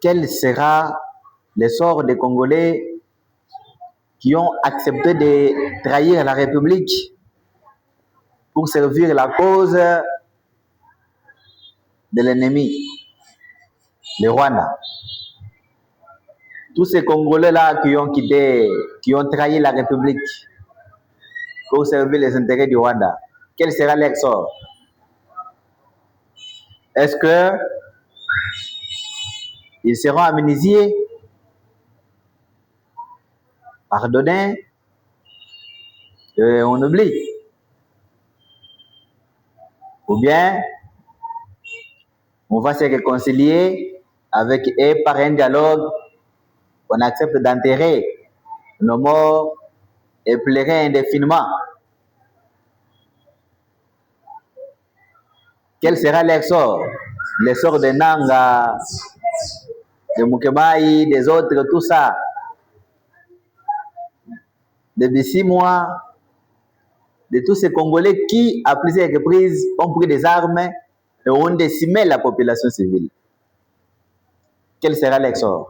quel sera le sort des Congolais qui ont accepté de trahir la République pour servir la cause de l'ennemi, le Rwanda. Tous ces Congolais-là qui ont quitté, qui ont trahi la République pour servir les intérêts du Rwanda, quel sera leur sort? Est-ce que ils seront amnésiés, pardonnés, on oublie? Ou bien on va se réconcilier avec eux par un dialogue, on accepte d'enterrer nos morts et pleurer indéfiniment? Quel sera leur sort? Le sort de Nanga, de Mukemaï, des autres, tout ça. De Bissimois, de tous ces Congolais qui, à plusieurs reprises, ont pris des armes et ont décimé la population civile. Quel sera leur sort?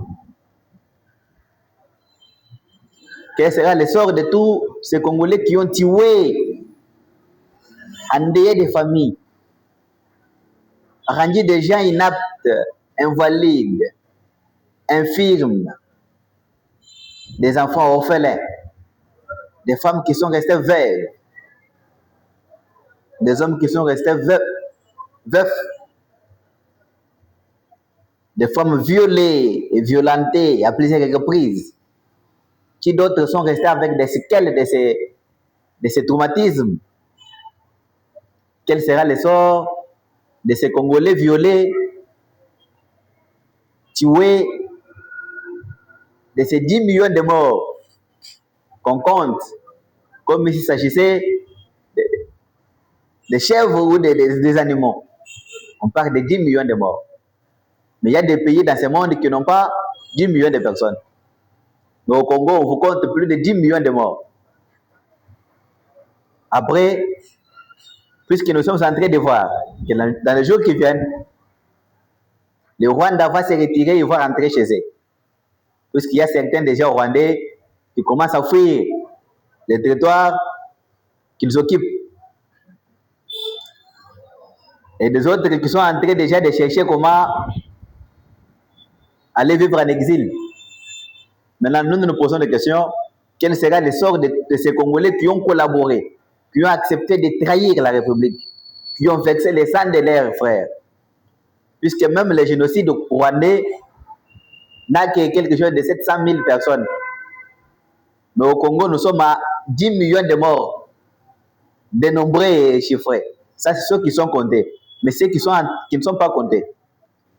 Quel sera le sort de tous ces Congolais qui ont tué, endeuillé des familles, rendu des gens inaptes, invalides, infirmes, des enfants orphelins, des femmes qui sont restées veuves, des hommes qui sont restés veufs, des femmes violées et violentées à plusieurs reprises, qui d'autres sont restés avec des séquelles de ces traumatismes? Quel sera le sort de ces Congolais violés, tués, de ces 10 millions de morts qu'on compte, comme s'il s'agissait de chèvres ou des animaux? On parle de 10 millions de morts. Mais il y a des pays dans ce monde qui n'ont pas 10 millions de personnes. Mais au Congo, on vous compte plus de 10 millions de morts. Après, puisque nous sommes en train de voir que dans les jours qui viennent, le Rwanda va se retirer et va rentrer chez eux. Puisqu'il y a certains déjà Rwandais qui commencent à fuir les territoires qu'ils occupent. Et des autres qui sont en train déjà de chercher comment aller vivre en exil. Maintenant, nous nous posons des questions. Quel sera le sort de ces Congolais qui ont collaboré, qui ont accepté de trahir la République, qui ont vexé les sangs de leurs frères? Puisque même le génocide rwandais n'a que quelque chose de 700 000 personnes. Mais au Congo, nous sommes à 10 millions de morts, dénombrés et chiffrés. Ça, c'est ceux qui sont comptés. Mais ceux qui ne sont pas comptés,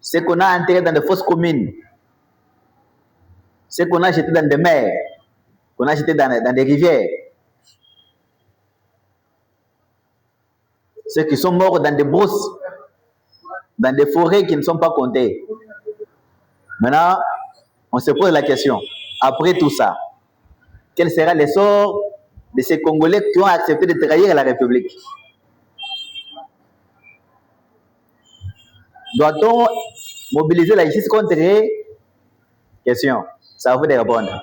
ceux qu'on a enterrés dans de fausses communes, ceux qu'on a jetés dans des mers, qu'on a jetés dans des rivières, ceux qui sont morts dans des brousses, dans des forêts qui ne sont pas comptées. Maintenant, on se pose la question, après tout ça, quel sera le sort de ces Congolais qui ont accepté de trahir la République? Doit-on mobiliser la justice contre eux? Question, ça va vous répondre.